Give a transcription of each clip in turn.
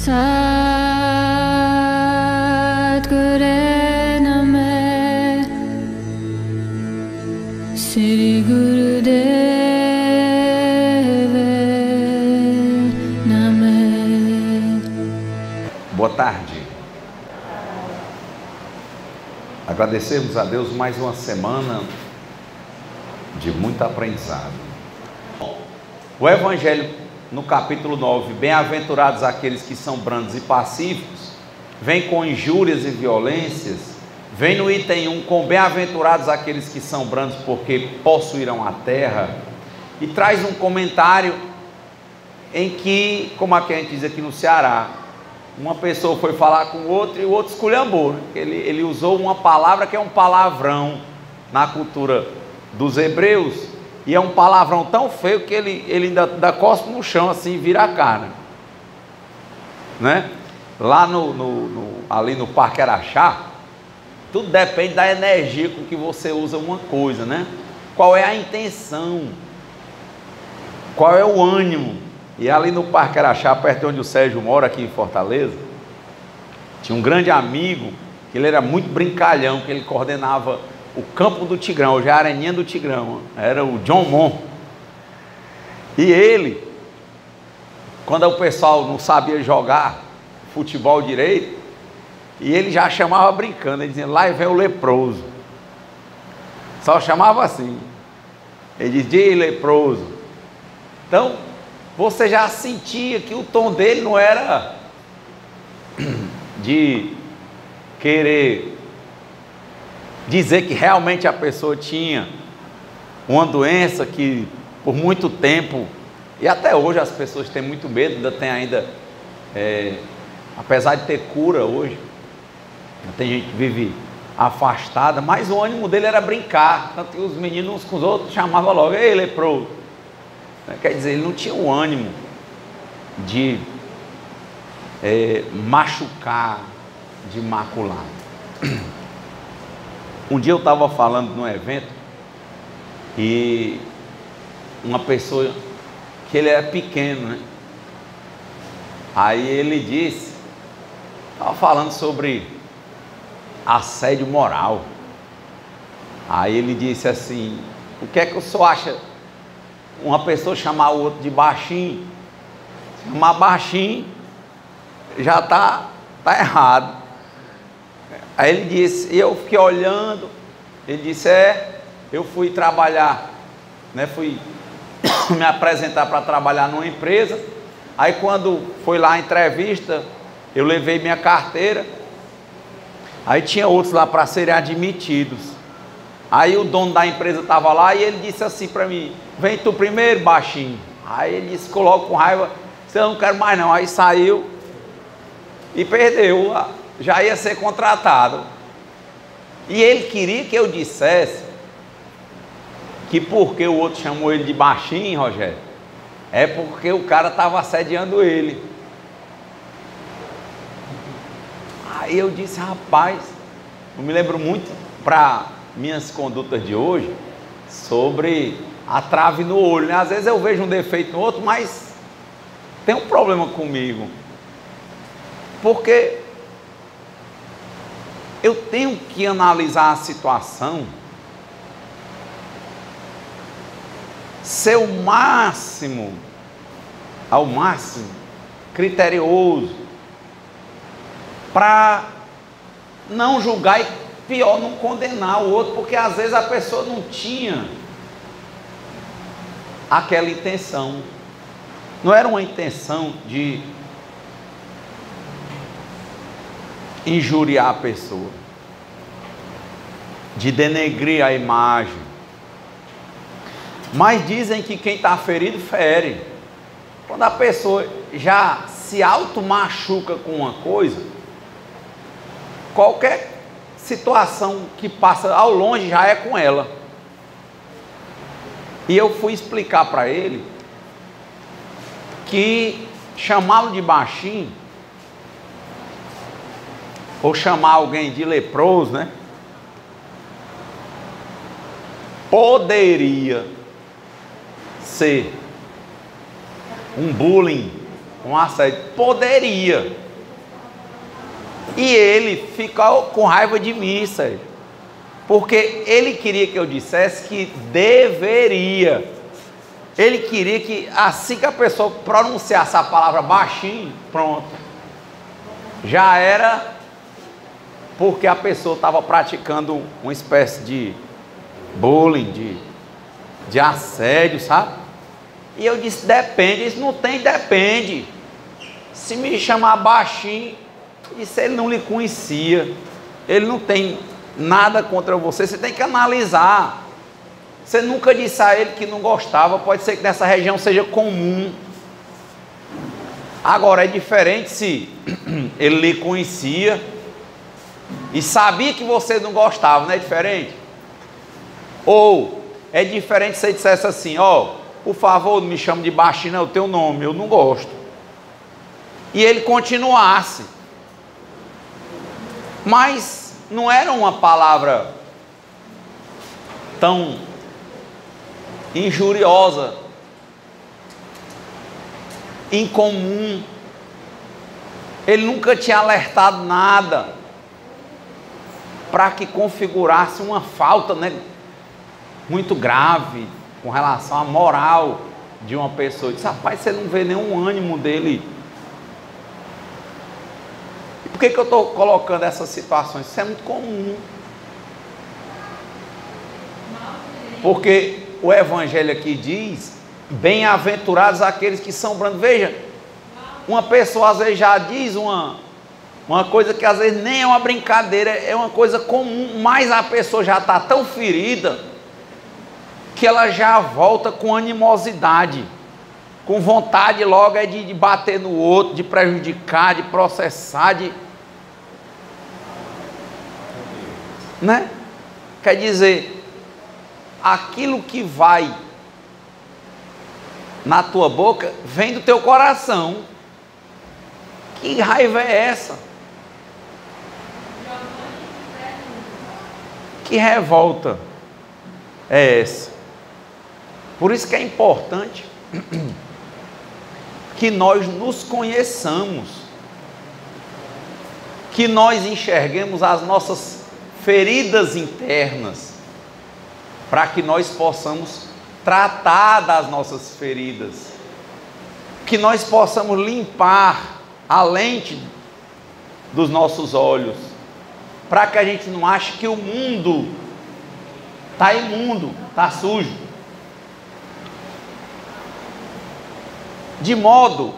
Sadguru Name Sri Gurudeva Name. Boa tarde. Agradecemos a Deus mais uma semana de muito aprendizado. O Evangelho, no capítulo 9, bem-aventurados aqueles que são brandos e pacíficos, vem com injúrias e violências, vem no item 1 com bem-aventurados aqueles que são brandos porque possuirão a terra, e traz um comentário em que, como aqui a gente diz aqui no Ceará, uma pessoa foi falar com o outro e o outro esculhambou, né? Ele usou uma palavra que é um palavrão na cultura dos hebreus, e é um palavrão tão feio que ele ainda cospe no chão assim, vira a cara, né? Lá ali no Parque Araxá, tudo depende da energia com que você usa uma coisa, né? Qual é a intenção, qual é o ânimo. E ali no Parque Araxá, perto de onde o Sérgio mora, aqui em Fortaleza, tinha um grande amigo, que ele era muito brincalhão, que ele coordenava o campo do Tigrão, hoje é a Areninha do Tigrão, era o John Mon. E ele, quando o pessoal não sabia jogar futebol direito, e ele já chamava brincando, ele dizia, lá vem o leproso. Só chamava assim. Ele dizia, leproso. Então, você já sentia que o tom dele não era de querer dizer que realmente a pessoa tinha uma doença que por muito tempo, e até hoje as pessoas têm muito medo, ainda tem apesar de ter cura hoje, tem gente que vive afastada, mas o ânimo dele era brincar, tanto que os meninos uns com os outros chamavam logo, ei, leproso. Quer dizer, ele não tinha o ânimo de machucar, de macular. Um dia eu estava falando num evento e uma pessoa que ele era pequeno, né? Aí ele disse, estava falando sobre assédio moral. Aí ele disse assim, o que é que o senhor acha uma pessoa chamar o outro de baixinho? Chamar baixinho já tá errado. Aí ele disse, e eu fiquei olhando, ele disse, eu fui trabalhar, né, fui me apresentar para trabalhar numa empresa, aí quando foi lá a entrevista, eu levei minha carteira, aí tinha outros lá para serem admitidos, aí o dono da empresa estava lá e ele disse assim para mim, vem tu primeiro, baixinho. Aí ele disse, logo com raiva, eu não quero mais não, aí saiu e perdeu, já ia ser contratado. E ele queria que eu dissesse que porque o outro chamou ele de baixinho, Rogério, é porque o cara estava assediando ele. Aí eu disse, rapaz, eu me lembro muito para minhas condutas de hoje sobre a trave no olho, né? Às vezes eu vejo um defeito no outro, mas tem um problema comigo, porque eu tenho que analisar a situação, ser ao máximo criterioso, para não julgar e pior, não condenar o outro, porque às vezes a pessoa não tinha aquela intenção, não era uma intenção de injuriar a pessoa, de denegrir a imagem, mas dizem que quem está ferido fere. Quando a pessoa já se auto-machuca com uma coisa, qualquer situação que passa ao longe já é com ela. E eu fui explicar para ele que chamá-lo de baixinho, ou chamar alguém de leproso, né, poderia ser um bullying um assédio? Poderia. E ele ficou com raiva de mim, Sérgio, porque ele queria que eu dissesse que deveria. Ele queria que assim que a pessoa pronunciasse a palavra baixinho, pronto, já era porque a pessoa estava praticando uma espécie de bullying, de assédio, sabe? E eu disse, depende. Isso não tem, depende. Se me chamar baixinho, isso ele não lhe conhecia, ele não tem nada contra você, você tem que analisar. Você nunca disse a ele que não gostava, pode ser que nessa região seja comum. Agora é diferente se ele lhe conhecia e sabia que você não gostava, não é diferente? Ou é diferente se você dissesse assim, ó, por favor, não me chame de baixinho, não é o teu nome, eu não gosto. E ele continuasse. Mas não era uma palavra tão injuriosa, incomum. Ele nunca tinha alertado nada para que configurasse uma falta, né, muito grave com relação à moral de uma pessoa. Ele disse, rapaz, você não vê nenhum ânimo dele. E por que eu estou colocando essas situações? Isso é muito comum. Porque o Evangelho aqui diz, bem-aventurados aqueles que são brandos. Veja, uma pessoa às vezes já diz uma coisa que às vezes nem é uma brincadeira, é uma coisa comum, mas a pessoa já está tão ferida, que ela já volta com animosidade, com vontade logo de bater no outro, de prejudicar, de processar, né? Quer dizer, aquilo que vai na tua boca vem do teu coração. Que raiva é essa? Que revolta é essa? Por isso que é importante que nós nos conheçamos, que nós enxerguemos as nossas feridas internas, para que nós possamos tratar das nossas feridas, que nós possamos limpar a lente dos nossos olhos, para que a gente não ache que o mundo está imundo, está sujo, de modo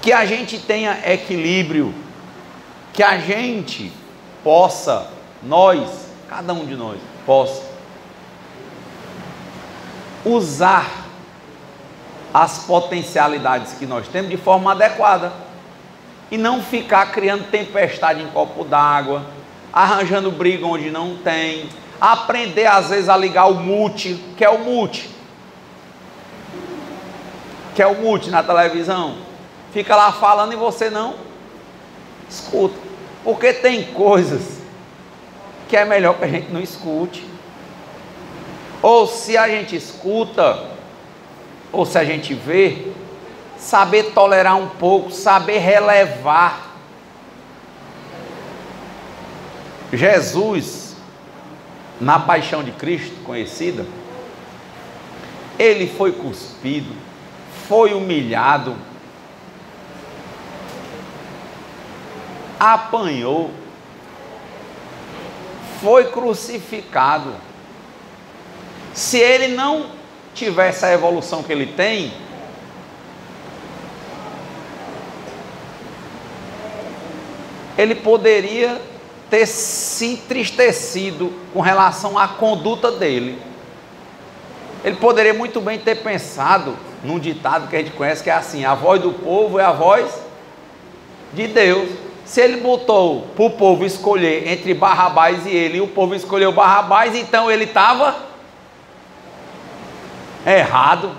que a gente tenha equilíbrio, que a gente possa, nós, cada um de nós, possa usar as potencialidades que nós temos de forma adequada e não ficar criando tempestade em copo d'água, arranjando briga onde não tem, aprender às vezes a ligar o mute, que é o mute na televisão, fica lá falando e você não escuta, porque tem coisas que é melhor que a gente não escute, ou se a gente escuta, ou se a gente vê, saber tolerar um pouco, saber relevar. Jesus, na paixão de Cristo conhecida, ele foi cuspido, foi humilhado, apanhou, foi crucificado. Se ele não tivesse a evolução que ele tem, ele poderia ter se entristecido com relação à conduta dele. Ele poderia muito bem ter pensado num ditado que a gente conhece, que é assim: a voz do povo é a voz de Deus. Se ele botou para o povo escolher entre Barrabás e ele, e o povo escolheu Barrabás, então ele estava errado.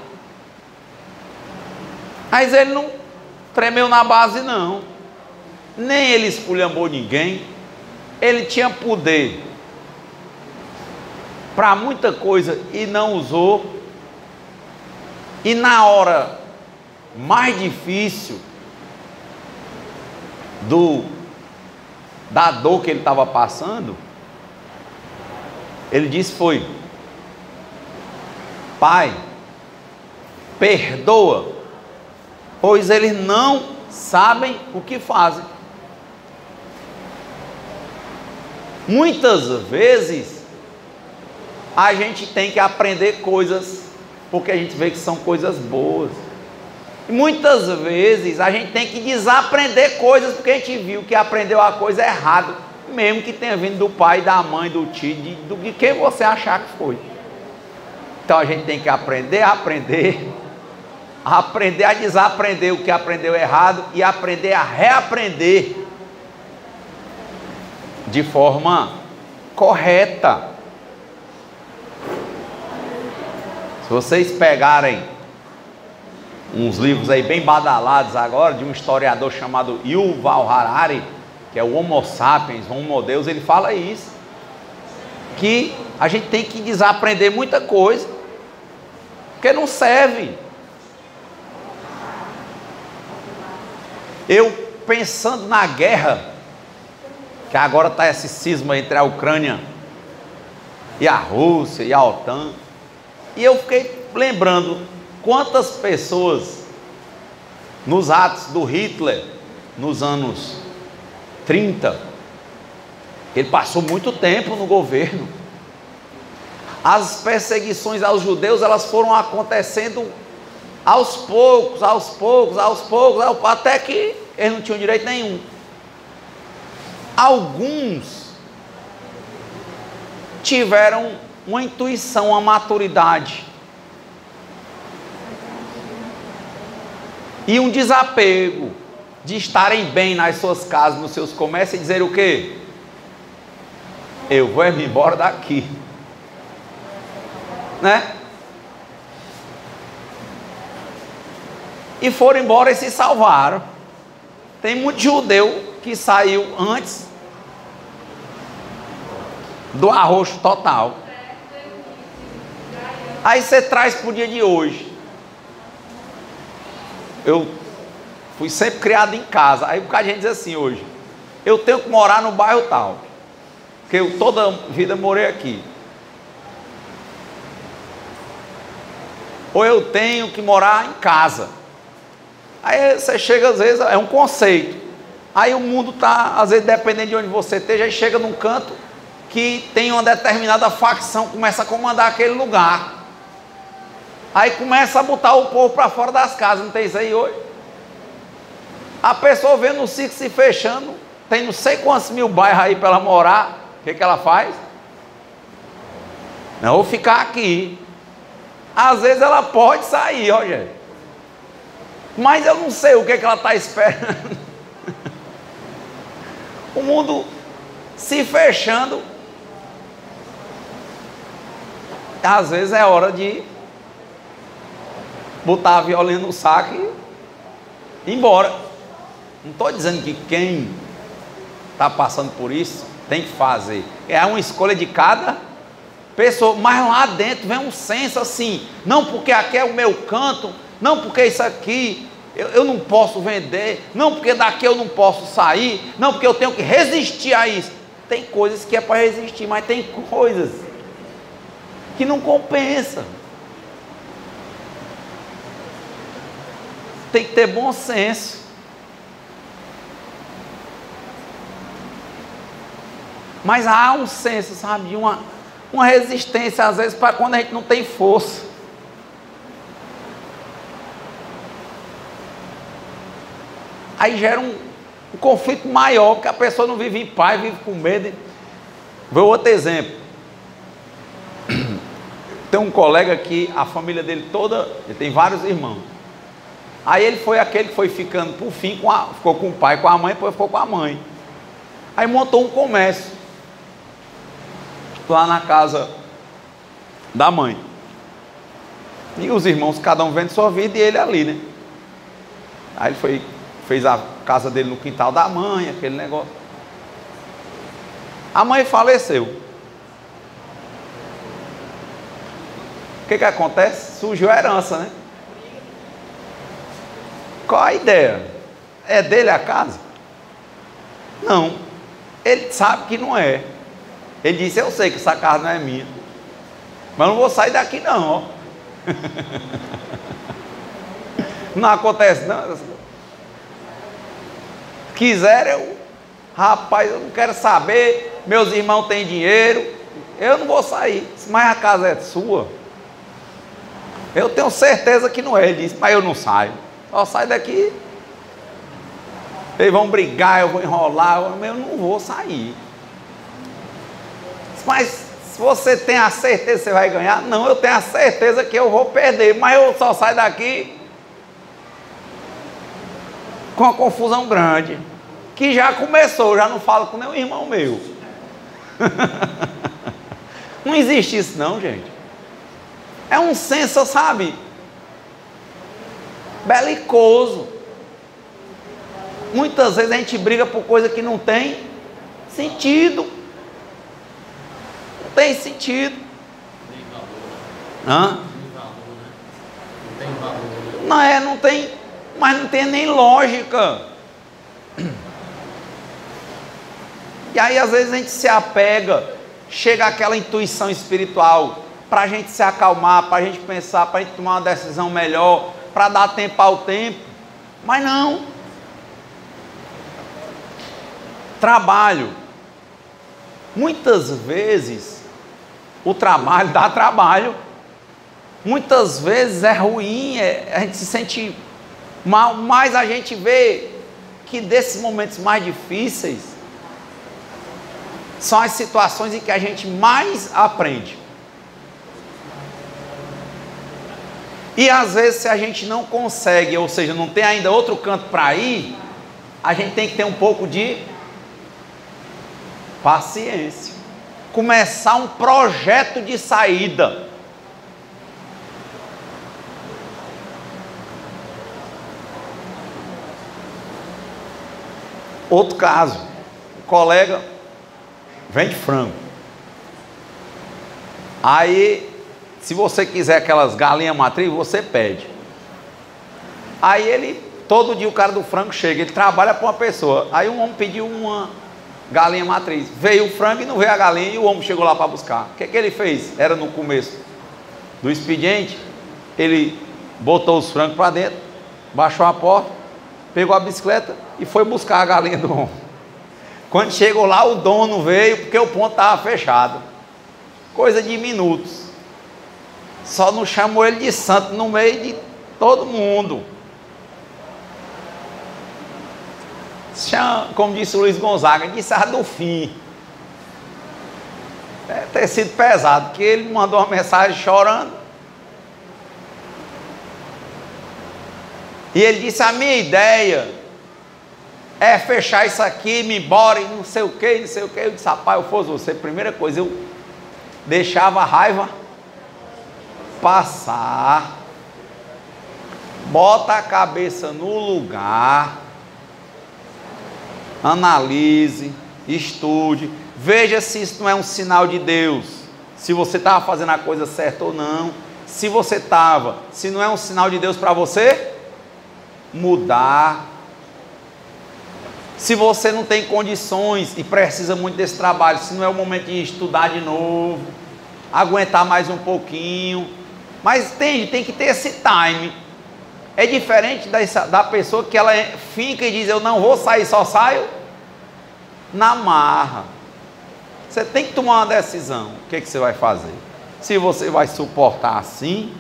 Mas ele não tremeu na base, não, nem ele esculhambou ninguém. Ele tinha poder para muita coisa e não usou, e na hora mais difícil da dor que ele estava passando, ele disse foi: Pai, perdoa, pois eles não sabem o que fazem. Muitas vezes a gente tem que aprender coisas porque a gente vê que são coisas boas. E muitas vezes a gente tem que desaprender coisas porque a gente viu que aprendeu a coisa errada, mesmo que tenha vindo do pai, da mãe, do tio, de quem você achar que foi. Então a gente tem que aprender a desaprender o que aprendeu errado e aprender a reaprender de forma correta. Se vocês pegarem uns livros aí bem badalados agora, de um historiador chamado Yuval Harari, que é o Homo Sapiens, o Homo Deus, ele fala isso, que a gente tem que desaprender muita coisa, porque não serve. Eu pensando na guerra, que agora está esse cisma entre a Ucrânia e a Rússia e a OTAN, e eu fiquei lembrando quantas pessoas nos atos do Hitler, nos anos 30, ele passou muito tempo no governo. As perseguições aos judeus, elas foram acontecendo aos poucos, até que eles não tinham direito nenhum. Alguns tiveram uma intuição, uma maturidade e um desapego de estarem bem nas suas casas, nos seus comércios, e dizer o quê? Eu vou me embora daqui, né? E foram embora e se salvaram. Tem muito judeu que saiu antes do arroxo total. Aí você traz para o dia de hoje. Eu fui sempre criado em casa. Aí um bocado de gente diz assim hoje: eu tenho que morar no bairro tal, porque eu toda a vida morei aqui. Ou eu tenho que morar em casa. Aí você chega, às vezes, é um conceito. Aí o mundo está, às vezes, dependendo de onde você esteja, aí chega num canto que tem uma determinada facção, começa a comandar aquele lugar. Aí começa a botar o povo para fora das casas, não tem isso aí hoje? A pessoa vendo o circo se fechando, tem não sei quantos mil bairros aí para ela morar, o que ela faz? Não, vou ficar aqui. Às vezes ela pode sair, ó, gente. Mas eu não sei o que ela está esperando. O mundo se fechando. Às vezes é hora de botar a violinha no saco e ir embora. Não estou dizendo que quem está passando por isso tem que fazer. É uma escolha de cada pessoa. Mas lá dentro vem um senso assim: não, porque aqui é o meu canto, não, porque isso aqui eu não posso vender, não, porque daqui eu não posso sair, não, porque eu tenho que resistir a isso. Tem coisas que é para resistir, mas tem coisas que não compensa. Tem que ter bom senso. Mas há um senso, sabe, de uma resistência, às vezes, para quando a gente não tem força. Aí gera um conflito maior, porque a pessoa não vive em paz, vive com medo. Vou outro exemplo. Tem um colega que a família dele toda, ele tem vários irmãos. Aí ele foi aquele que foi ficando, por fim, ficou com o pai, com a mãe, depois ficou com a mãe. Aí montou um comércio lá na casa da mãe. E os irmãos, cada um vendo sua vida, e ele ali, né? Aí ele fez a casa dele no quintal da mãe, aquele negócio. A mãe faleceu. O que acontece? Surgiu a herança, né? qual a ideia? É dele a casa? Não. Ele sabe que não é. Ele disse, eu sei que essa casa não é minha, mas não vou sair daqui não, ó. Não acontece não. Quiser eu, rapaz, eu não quero saber, meus irmãos têm dinheiro, eu não vou sair, mas a casa é sua. Eu tenho certeza que não é. Ele disse, mas eu não saio, só saio daqui. Eles vão brigar, eu vou enrolar, eu não vou sair. Mas se você tem a certeza que você vai ganhar, não, eu tenho a certeza que eu vou perder, mas eu só saio daqui com uma confusão grande, que já começou, já não falo com nenhum irmão meu. Não existe isso não, gente. É um senso, sabe, belicoso. Muitas vezes a gente briga por coisa que não tem sentido. Não tem sentido. Hã? Não tem valor. Não é, não tem, mas não tem nem lógica. E aí às vezes a gente se apega, chega aquela intuição espiritual, para a gente se acalmar, para a gente pensar, para a gente tomar uma decisão melhor, para dar tempo ao tempo, mas não. Trabalho. Muitas vezes o trabalho dá trabalho, muitas vezes é ruim, a gente se sente mal, mas a gente vê que desses momentos mais difíceis são as situações em que a gente mais aprende. E às vezes se a gente não consegue, ou seja, não tem ainda outro canto para ir, a gente tem que ter um pouco de paciência. Começar um projeto de saída. Outro caso, o colega vende frango. Aí, se você quiser aquelas galinhas matriz, você pede. Aí ele, todo dia o cara do frango chega, ele trabalha para uma pessoa. Aí um homem pediu uma galinha matriz. Veio o frango e não veio a galinha, e o homem chegou lá para buscar. O que ele fez? Era no começo do expediente, ele botou os frangos para dentro, baixou a porta, pegou a bicicleta e foi buscar a galinha do homem. Quando chegou lá, o dono veio, porque o ponto estava fechado. Coisa de minutos. Só não chamou ele de santo no meio de todo mundo. Como disse o Luiz Gonzaga, disse a do fim. Deve ter sido pesado, porque ele mandou uma mensagem chorando. E ele disse, a minha ideia é fechar isso aqui, me embora, e não sei o que, não sei o que. Eu disse, rapaz, eu fosse você, primeira coisa, eu deixava a raiva passar, bota a cabeça no lugar, analise, estude, veja se isso não é um sinal de Deus, se você estava fazendo a coisa certa ou não. Se você estava, se não é um sinal de Deus para você, mudar. Se você não tem condições e precisa muito desse trabalho, se não é o momento de estudar de novo, aguentar mais um pouquinho. Mas tem que ter esse time. É diferente da pessoa que ela finca e diz, eu não vou sair, só saio na marra. Você tem que tomar uma decisão. O que você vai fazer? Se você vai suportar assim,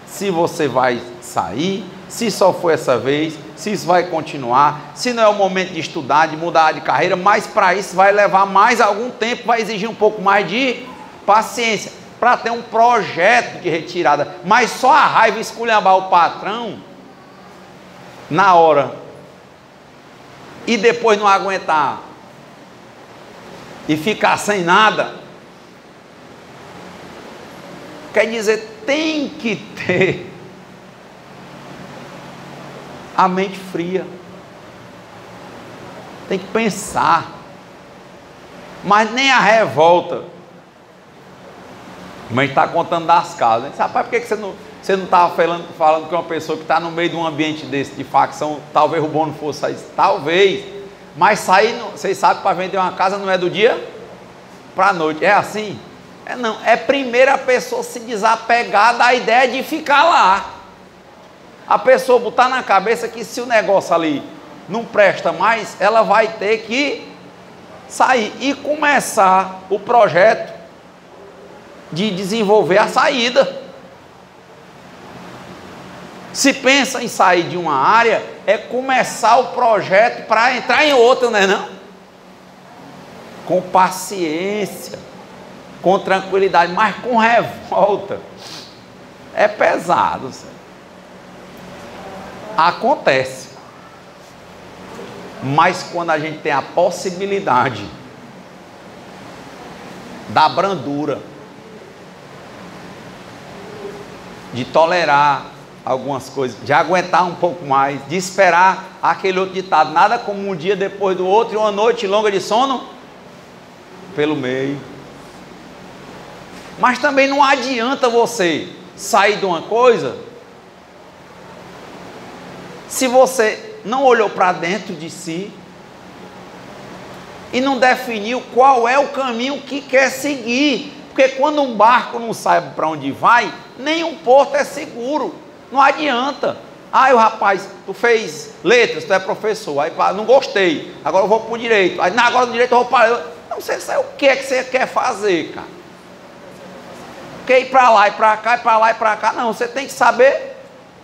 se você vai sair, se só for essa vez, se isso vai continuar, se não é o momento de estudar, de mudar de carreira, mas para isso vai levar mais algum tempo, vai exigir um pouco mais de paciência, para ter um projeto de retirada. Mas só a raiva esculhambar o patrão na hora e depois não aguentar e ficar sem nada, quer dizer, tem que ter a mente fria, tem que pensar, mas nem a revolta. A mãe está contando das casas, né? Rapaz, por que você não... Você não estava falando que uma pessoa que está no meio de um ambiente desse, de facção, talvez o bom não fosse sair, talvez, mas sair, vocês sabem, para vender uma casa não é do dia para a noite, é assim? É não, é primeiro a pessoa se desapegar da ideia de ficar lá, a pessoa botar na cabeça que se o negócio ali não presta mais, ela vai ter que sair e começar o projeto de desenvolver a saída. Se pensa em sair de uma área, é começar o projeto para entrar em outra, não é não? Com paciência, com tranquilidade, mas com revolta. É pesado. Acontece. Mas quando a gente tem a possibilidade da brandura, de tolerar algumas coisas, de aguentar um pouco mais, de esperar aquele outro ditado, nada como um dia depois do outro e uma noite longa de sono pelo meio. Mas também não adianta você sair de uma coisa se você não olhou para dentro de si e não definiu qual é o caminho que quer seguir. Porque quando um barco não sabe para onde vai, nenhum porto é seguro. Não adianta. Ah, o rapaz, tu fez letras, tu é professor, aí não gostei, agora eu vou para o direito, aí agora no direito eu vou para... Não sei o que é que você quer fazer, cara. Quer ir para lá e para cá, e para lá e para cá. Não, você tem que saber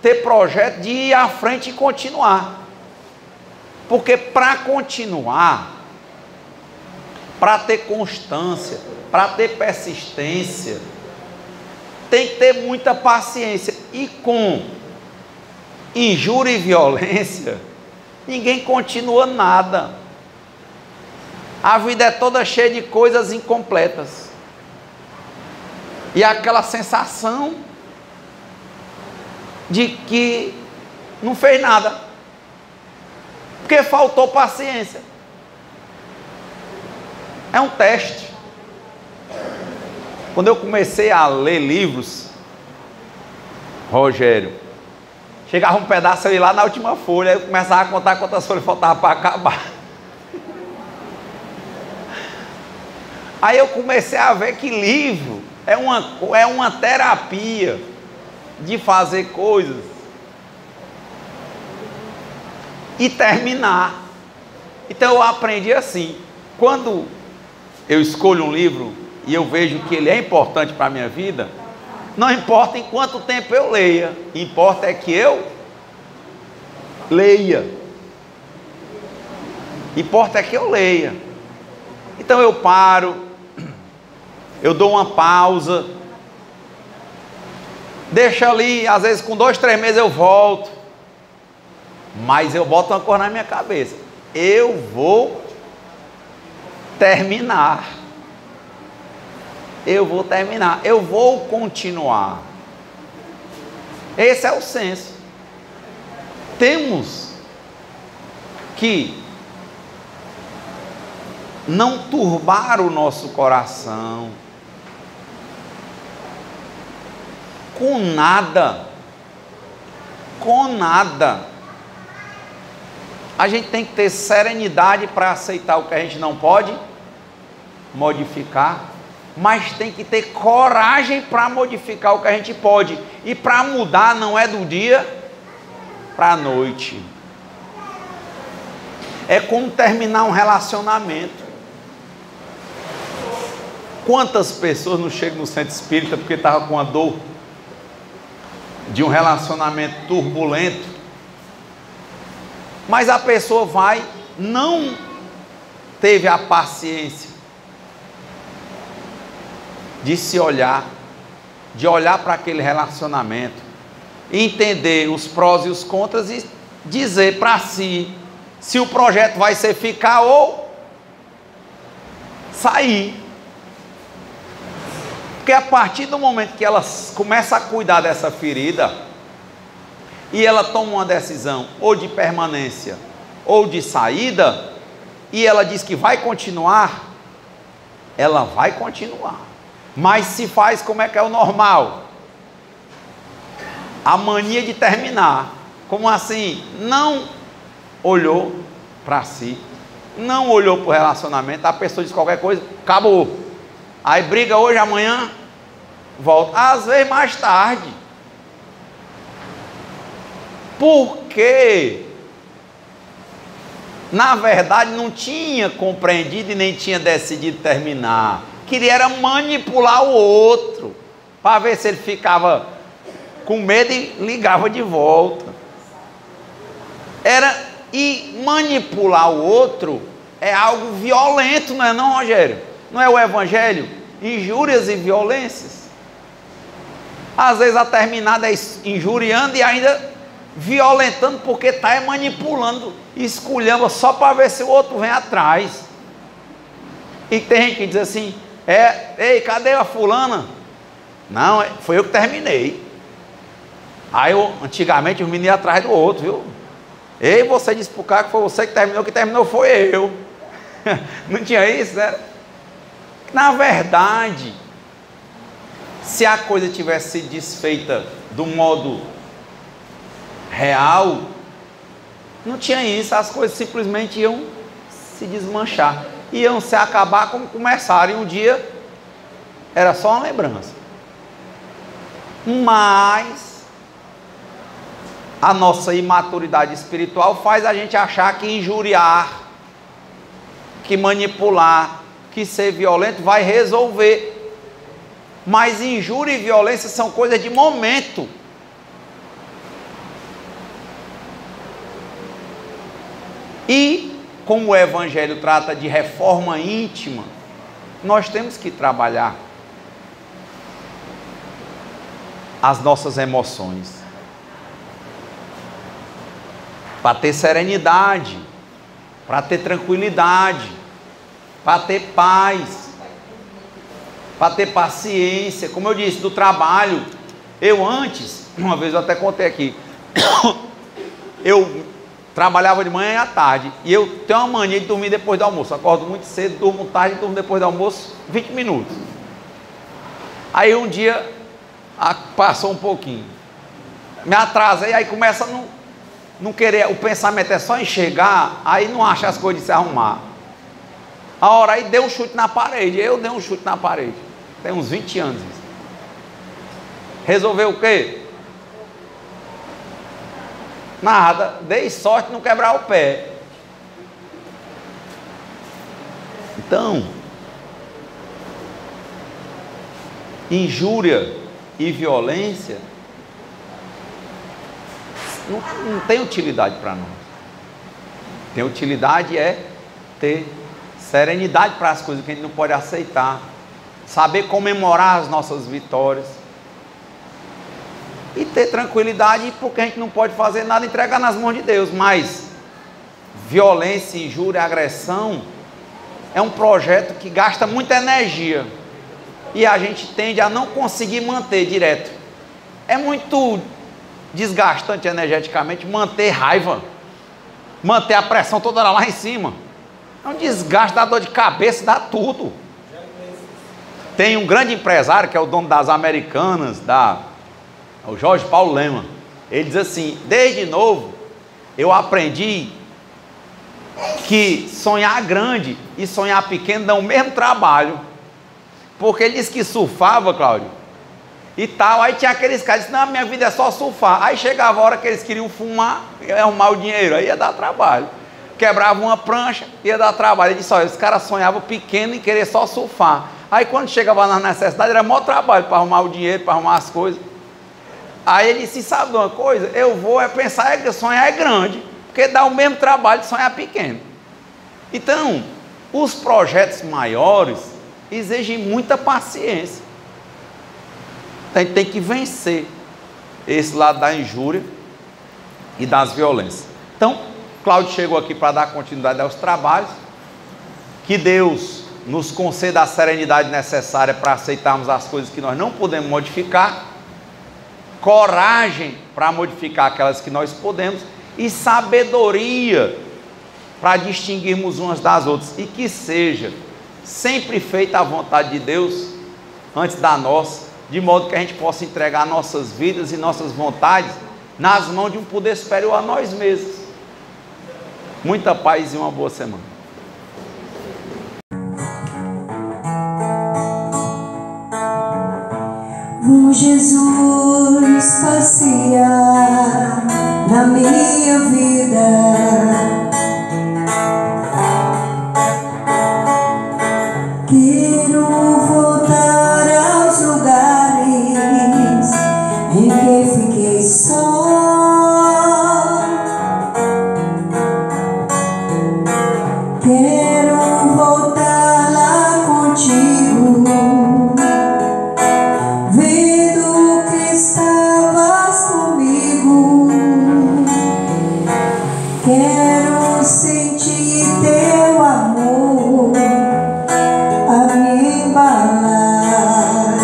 ter projeto de ir à frente e continuar. Porque para continuar, para ter constância, para ter persistência, tem que ter muita paciência. E com injúria e violência, ninguém continua nada. A vida é toda cheia de coisas incompletas. E aquela sensação de que não fez nada, porque faltou paciência. É um teste. Quando eu comecei a ler livros, Rogério, chegava um pedaço ali lá na última folha, eu começava a contar quantas folhas faltavam para acabar. Aí eu comecei a ver que livro é uma terapia de fazer coisas e terminar. Então eu aprendi assim, quando eu escolho um livro e eu vejo que ele é importante para a minha vida, não importa em quanto tempo eu leia, importa é que eu leia. Importa é que eu leia. Então eu paro, eu dou uma pausa, deixo ali, às vezes com 2, 3 meses eu volto, mas eu boto uma coisa na minha cabeça, eu vou terminar, eu vou continuar. Esse é o senso. Temos que não turbar o nosso coração com nada. A gente tem que ter serenidade para aceitar o que a gente não pode modificar, mas tem que ter coragem para modificar o que a gente pode. E para mudar não é do dia para a noite. É como terminar um relacionamento. Quantas pessoas não chegam no centro espírita porque estavam com a dor de um relacionamento turbulento, mas a pessoa não teve a paciência de se olhar, de olhar para aquele relacionamento, entender os prós e os contras e dizer para si se o projeto vai ser ficar ou sair. Porque a partir do momento que ela começa a cuidar dessa ferida e ela toma uma decisão ou de permanência ou de saída, e ela diz que vai continuar, ela vai continuar. Mas se faz como é que é o normal? a mania de terminar. Como assim? Não olhou para si, não olhou para o relacionamento, a pessoa diz qualquer coisa, acabou. Aí briga hoje, amanhã, volta. Às vezes mais tarde. Porque, na verdade, não tinha compreendido e nem tinha decidido terminar. Queria era manipular o outro, para ver se ele ficava com medo e ligava de volta. E manipular o outro é algo violento, não é não, Rogério? Não é o evangelho? Injúrias e violências. Às vezes a terminada é injuriando e ainda violentando, porque está manipulando, esculhamba só para ver se o outro vem atrás. E tem gente que diz assim, ei, cadê a fulana? Não, foi eu que terminei. Aí antigamente os meninos iam atrás do outro, viu? Ei, você disse pro cara que foi você que terminou foi eu. Não tinha isso, né? Na verdade, se a coisa tivesse sido desfeita do modo real, não tinha isso, as coisas simplesmente iam se desmanchar, iam se acabar como começaram, e um dia era só uma lembrança. Mas a nossa imaturidade espiritual faz a gente achar que injuriar, que manipular, que ser violento vai resolver. Mas injúria e violência são coisas de momento. E como o evangelho trata de reforma íntima, nós temos que trabalhar as nossas emoções para ter serenidade, para ter tranquilidade, para ter paz, para ter paciência. Como eu disse, do trabalho, eu antes, uma vez eu até contei aqui, eu trabalhava de manhã e à tarde, e eu tenho uma mania de dormir depois do almoço. Acordo muito cedo, durmo tarde, durmo depois do almoço 20 minutos. Aí um dia passou um pouquinho, me atrasei, aí começa a não querer, o pensamento é só em chegar, aí não acha as coisas de se arrumar. A hora aí deu um chute na parede, eu dei um chute na parede, tem uns 20 anos isso. Resolveu o quê? Nada, dei sorte de não quebrar o pé. Então, injúria e violência não tem utilidade para nós. Tem utilidade é ter serenidade para as coisas que a gente não pode aceitar, saber comemorar as nossas vitórias e ter tranquilidade, porque a gente não pode fazer nada, entregar nas mãos de Deus. Mas violência, injúria, agressão é um projeto que gasta muita energia e a gente tende a não conseguir manter direto. É muito desgastante energeticamente manter raiva, manter a pressão toda hora lá em cima. É um desgaste, dá dor de cabeça, dá tudo. Tem um grande empresário que é o dono das Americanas, o Jorge Paulo Lema. Ele diz assim: desde novo eu aprendi que sonhar grande e sonhar pequeno dão o mesmo trabalho. Porque ele disse que surfava, Cláudio, e tal, aí tinha aqueles caras que disseram, não, minha vida é só surfar. Aí chegava a hora que eles queriam fumar, arrumar o dinheiro, aí ia dar trabalho. Quebrava uma prancha, ia dar trabalho. Ele disse, olha, os caras sonhavam pequeno e querer só surfar. Aí quando chegava na necessidade, era maior trabalho para arrumar o dinheiro, para arrumar as coisas. Aí ele disse, sabe de uma coisa? Eu vou pensar que sonhar é grande, porque dá o mesmo trabalho de sonhar pequeno. Então, os projetos maiores exigem muita paciência. A gente tem que vencer esse lado da injúria e das violências. Então, Cláudio chegou aqui para dar continuidade aos trabalhos. Que Deus nos conceda a serenidade necessária para aceitarmos as coisas que nós não podemos modificar, coragem para modificar aquelas que nós podemos e sabedoria para distinguirmos umas das outras, e que seja sempre feita a vontade de Deus antes da nossa, de modo que a gente possa entregar nossas vidas e nossas vontades nas mãos de um poder superior a nós mesmos. Muita paz e uma boa semana. O Jesus passear na minha vida. Quero voltar aos lugares em que fiquei só. Quero voltar lá contigo, vendo que estavas comigo. Quero sentir teu amor a me embalar.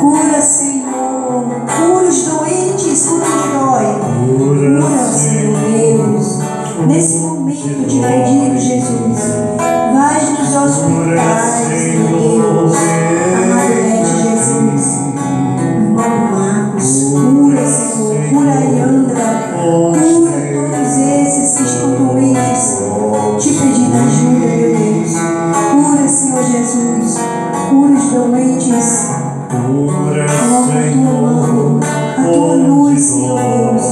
Cura, Senhor, cura os doentes, cura os que dói. Cura, Senhor Deus, nesse momento de pedir, Jesus, vai nos hospitais, meu Deus, amado Mestre Jesus, irmão Marcos, cura, Senhor, cura a Yandra, cura todos esses que estão doentes, te pedindo ajuda, meu Deus. Cura, Senhor Jesus, cura os doentes, coloca a tua mão, a tua luz, Senhor Deus,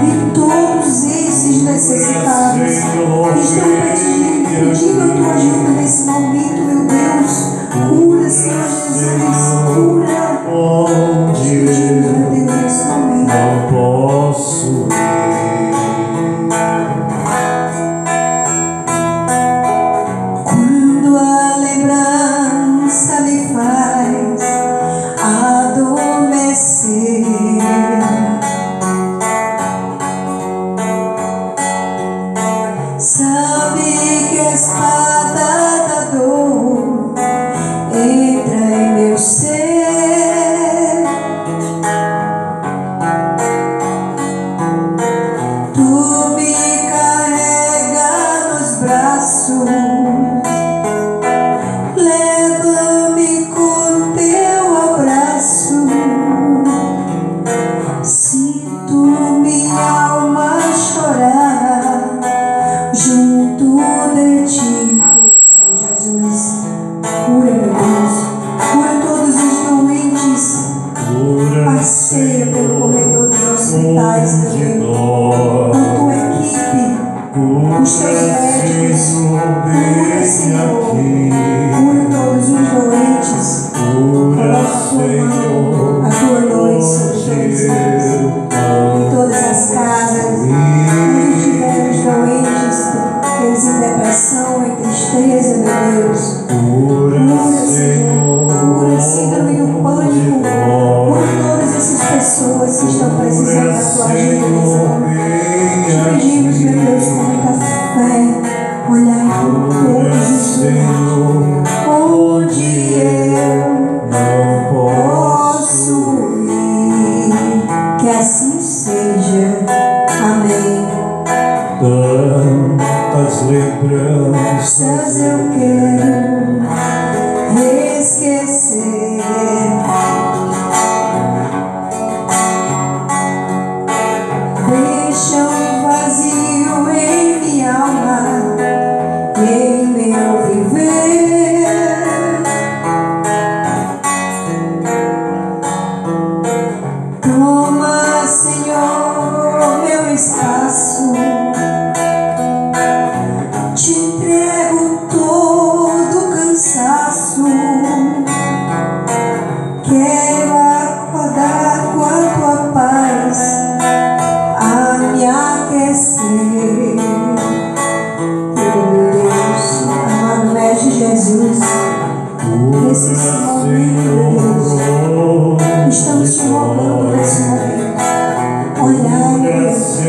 e todos esses necessitados que estão pedindo a tua ajuda nesse momento, meu Deus. Cura, Senhor Jesus, cura, te pedindo, meu Deus, nesse momento. Não posso Quando a lembrança me faz adormecer, sabe que a espada da dor entra em meu ser. Tu me carrega nos braços, leva-me com teu abraço. Sinto minha alma chorar junto de ti. Cura, Senhor Jesus, cura, meu Deus, cura todos os doentes. Passeia pelo corredor dos hospitais, meu Deus, com tua equipe, os teus médicos. Cura, Senhor, cura todos os doentes. Coloca a tua luz sobre todos eles, em todas as casas, onde tiver os doentes, aqueles em depressão, em tristeza, meu Deus. Cura, Senhor, cura a síndrome do pânico, cura todas essas pessoas que estão precisando da tua ajuda nesse momento. Te pedimos, meu Deus, com muita fé, olhar por todos os lugares onde eu posso ir. Que assim seja. Amém. tantas lembranças. Eu quero esquecer. Deixa um vazio em minha alma, em meu viver. Toma, Senhor, meu espaço. Te entrego todo o cansaço. Quero acordar com a tua paz a me aquecer. Meu Deus, amado Mestre Jesus, nesse momento, Deus, estamos te rogando nesse momento. Olhai, Deus,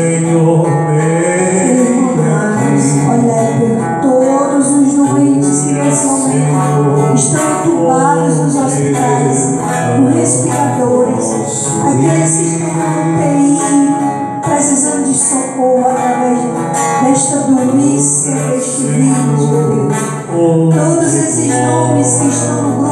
olhai por todos os doentes que nesse momento estão entubados nos hospitais, com respiradores, aqueles que estão na UTI, precisando de socorro através desta doença, deste vírus, meu Deus. Todos esses nomes que estão no